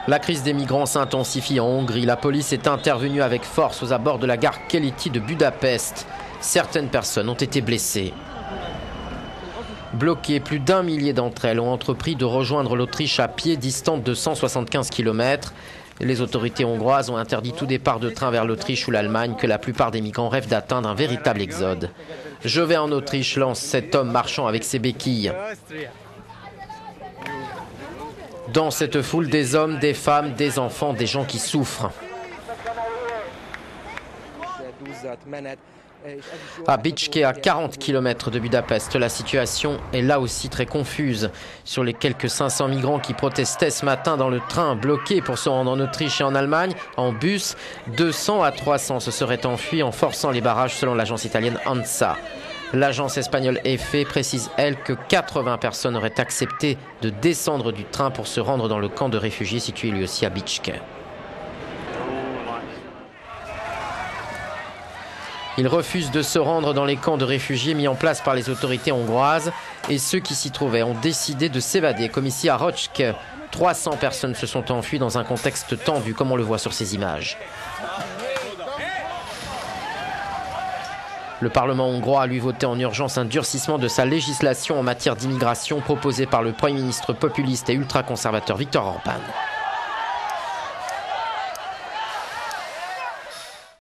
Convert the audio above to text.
La crise des migrants s'intensifie en Hongrie. La police est intervenue avec force aux abords de la gare Keleti de Budapest. Certaines personnes ont été blessées. Bloquées, plus d'1 millier d'entre elles ont entrepris de rejoindre l'Autriche à pied, distante de 175 km. Les autorités hongroises ont interdit tout départ de train vers l'Autriche ou l'Allemagne, que la plupart des migrants rêvent d'atteindre un véritable exode. « Je vais en Autriche », lance cet homme marchant avec ses béquilles. Dans cette foule, des hommes, des femmes, des enfants, des gens qui souffrent. À Bicske, à 40 km de Budapest, la situation est là aussi très confuse. Sur les quelques 500 migrants qui protestaient ce matin dans le train bloqué pour se rendre en Autriche et en Allemagne, en bus, 200 à 300 se seraient enfuis en forçant les barrages selon l'agence italienne ANSA. L'agence espagnole EFE précise, elle, que 80 personnes auraient accepté de descendre du train pour se rendre dans le camp de réfugiés situé lui aussi à Bicske. Ils refusent de se rendre dans les camps de réfugiés mis en place par les autorités hongroises et ceux qui s'y trouvaient ont décidé de s'évader, comme ici à Rocsk. 300 personnes se sont enfuies dans un contexte tendu, comme on le voit sur ces images. Le Parlement hongrois a lui voté en urgence un durcissement de sa législation en matière d'immigration proposée par le Premier ministre populiste et ultra-conservateur Viktor Orbán.